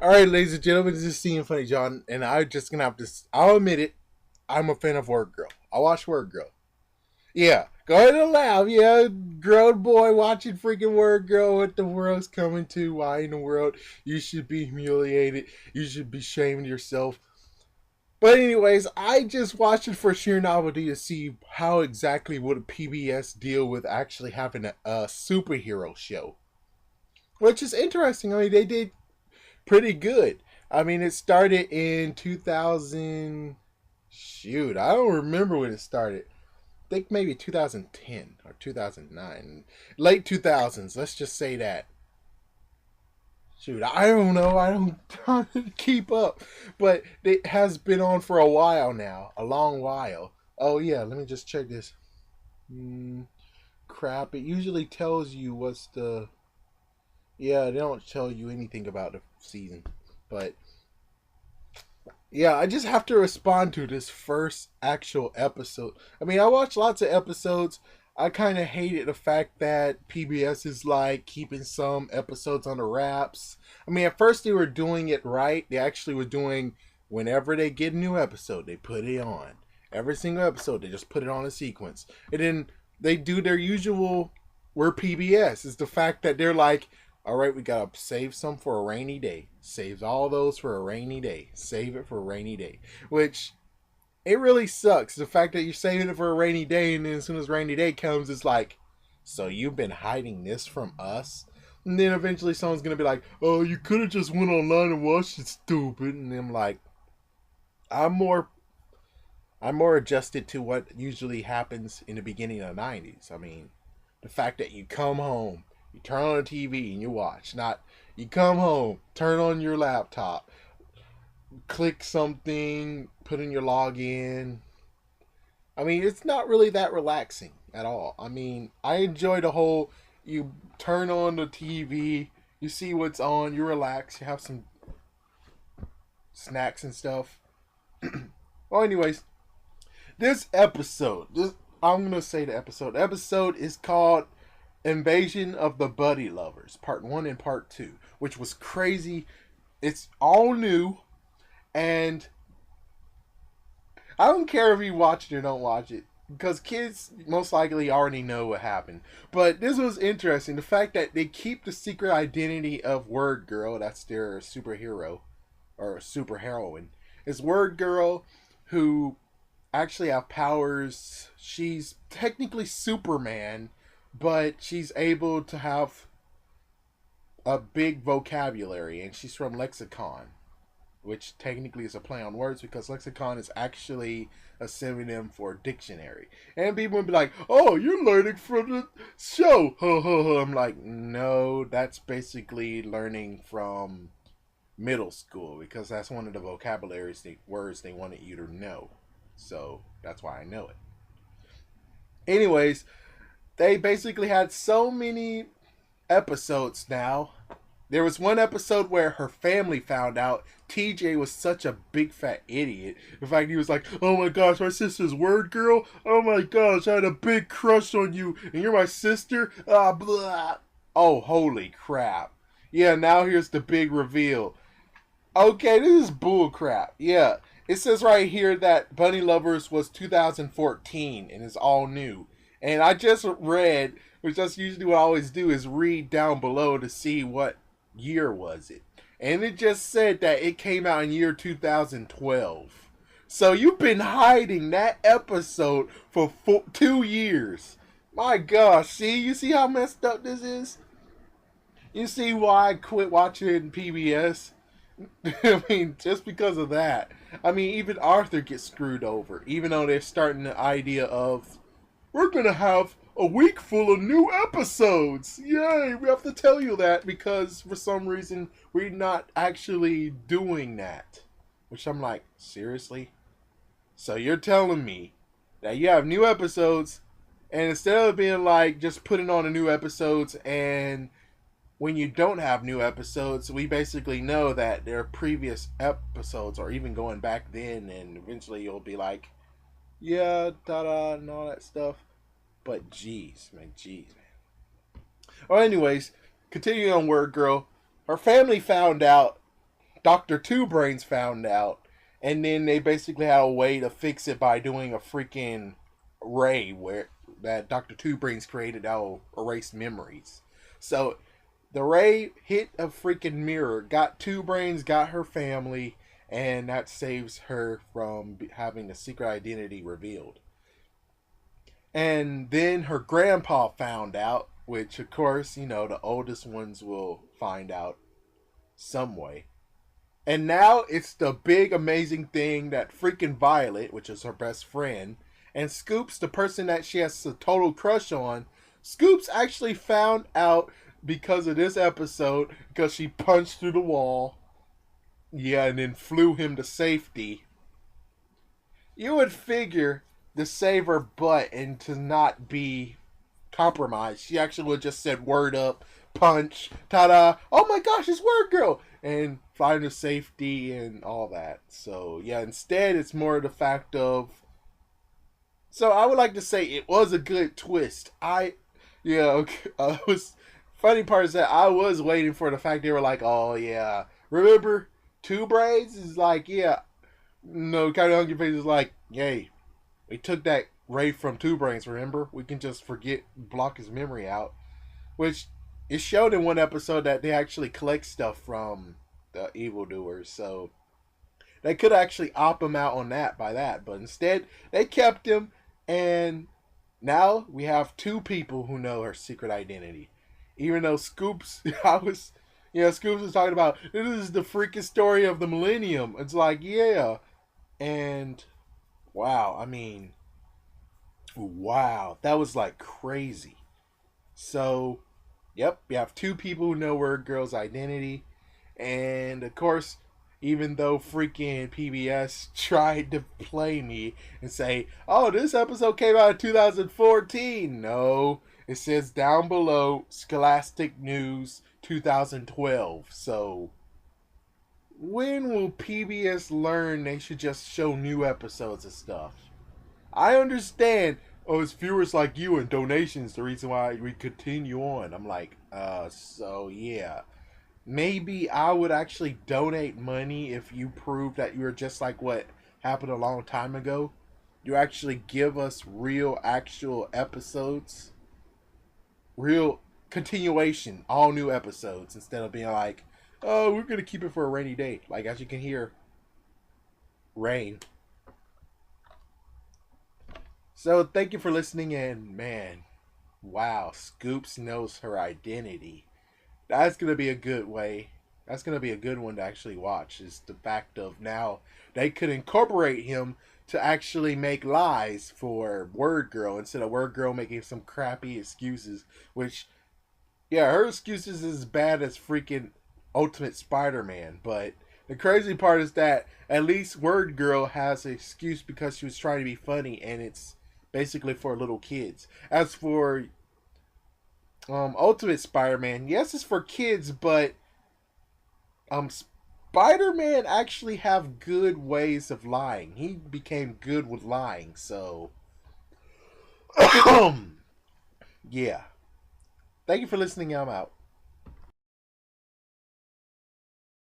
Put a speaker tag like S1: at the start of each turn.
S1: All right, ladies and gentlemen, this is Seeing Funny John, and I'm just gonna have to. I'll admit it. I'm a fan of WordGirl. I watch WordGirl. Yeah, go ahead and laugh. Yeah, grown boy watching freaking WordGirl. What the world's coming to? Why in the world you should be humiliated? You should be ashamed of yourself. But anyways, I just watched it for sheer novelty to see how exactly would a PBS deal with actually having a superhero show, which is interesting. I mean, they did pretty good. I mean, it started in 2000. Shoot, I don't remember when it started. I think maybe 2010 or 2009. Late 2000s, let's just say that. Shoot, I don't know. I don't keep up. But it has been on for a while now. A long while. Oh, yeah, let me just check this. Crap, it usually tells you what's the. Yeah, they don't tell you anything about the season. But yeah, I just have to respond to this first actual episode. I mean, I watched lots of episodes. I kind of hated the fact that PBS is like keeping some episodes on the wraps. I mean, at first they were doing it right. They actually were doing whenever they get a new episode, they put it on. Every single episode, they just put it on a sequence. And then they do their usual, we're PBS. Is the fact that they're like, all right, we got to save some for a rainy day. Saves all those for a rainy day. Save it for a rainy day. Which, it really sucks. The fact that you're saving it for a rainy day, and then as soon as rainy day comes, it's like, so you've been hiding this from us? And then eventually someone's going to be like, oh, you could have just went online and watched it, stupid. And I'm like, I'm more adjusted to what usually happens in the beginning of the 90s. I mean, the fact that you come home, you turn on the TV and you watch. Not you come home, turn on your laptop, click something, put in your login. I mean, it's not really that relaxing at all. I mean, I enjoy the whole you turn on the TV, you see what's on, you relax, you have some snacks and stuff. Well, anyways, I'm going to say the episode. The episode is called Invasion of the Buddy Lovers, Part 1 and Part 2, which was crazy. It's all new, and I don't care if you watch it or don't watch it, because kids most likely already know what happened. But this was interesting. The fact that they keep the secret identity of WordGirl, that's their superhero, or superheroine, is WordGirl, who actually have powers. She's technically Superman, but she's able to have a big vocabulary, and she's from Lexicon, which technically is a play on words because Lexicon is actually a synonym for dictionary. And people would be like, oh, you're learning from the show. I'm like, no, that's basically learning from middle school because that's one of the words they wanted you to know. So that's why I know it. Anyways, they basically had so many episodes now. There was one episode where her family found out TJ was such a big fat idiot. In fact, he was like, oh my gosh, my sister's WordGirl? Oh my gosh, I had a big crush on you, and you're my sister? Ah, blah. Oh, holy crap. Yeah, now here's the big reveal. Okay, this is bull crap. Yeah, it says right here that Bunny Lovers was 2014 and is all new. And I just read, which that's usually what I always do, is read down below to see what year was it. And it just said that it came out in year 2012. So you've been hiding that episode for 2 years. My gosh, you see how messed up this is? You see why I quit watching PBS? I mean, just because of that. I mean, even Arthur gets screwed over, even though they're starting the idea of, we're going to have a week full of new episodes. Yay, we have to tell you that because for some reason we're not actually doing that. Which I'm like, seriously? So you're telling me that you have new episodes, and instead of being like just putting on the new episodes, and when you don't have new episodes, we basically know that there are previous episodes or even going back then, and eventually you'll be like, yeah, da-da, and all that stuff. But jeez, man. Well, anyways, continuing on WordGirl, her family found out Dr. Two Brains found out, and then they basically had a way to fix it by doing a freaking ray where that Dr. Two Brains created that will erase memories. So the ray hit a freaking mirror, got Two Brains, got her family, and that saves her from having a secret identity revealed. And then her grandpa found out, which of course, the oldest ones will find out some way. And now it's the big amazing thing that freaking Violet, which is her best friend, and Scoops, the person that she has a total crush on, Scoops actually found out because of this episode, because she punched through the wall. Yeah, and then flew him to safety. You would figure to save her butt and to not be compromised, she actually would have just said word up, punch, ta-da, oh my gosh, it's WordGirl, and flying to safety and all that. So yeah, instead it's more the fact of, so I would like to say it was a good twist. Was funny part is that I was waiting for the fact they were like, oh yeah, remember Two Braids is like, yeah, no, kind of hungry face is like, yay, we took that Ray from Two Brains, remember? We can just block his memory out. Which it showed in one episode that they actually collect stuff from the evildoers, so they could actually op him out on that by that, but instead they kept him, and now we have two people who know her secret identity. Even though Scoops, Scoops was talking about, this is the freaking story of the millennium. It's like, yeah, and wow, wow, that was like crazy. So, yep, we have two people who know WordGirl's identity. And of course, even though freaking PBS tried to play me and say, oh, this episode came out in 2014. No, it says down below, Scholastic News 2012. So, when will PBS learn they should just show new episodes of stuff? I understand, it's viewers like you and donations the reason why we continue on. I'm like, so yeah. Maybe I would actually donate money if you prove that you're just like what happened a long time ago. You actually give us real, actual episodes. Real continuation, all new episodes, instead of being like, oh, we're going to keep it for a rainy day. Like, as you can hear, rain. So, thank you for listening, and man, wow, Scoops knows her identity. That's going to be a good way. That's going to be a good one to actually watch, is the fact of now they could incorporate him to actually make lies for WordGirl instead of WordGirl making some crappy excuses, which, yeah, her excuses is as bad as freaking Ultimate Spider-Man, but the crazy part is that at least WordGirl has an excuse because she was trying to be funny, and it's basically for little kids. As for Ultimate Spider-Man, yes, it's for kids, but Spider-Man actually have good ways of lying. He became good with lying, so yeah. Thank you for listening. I'm out.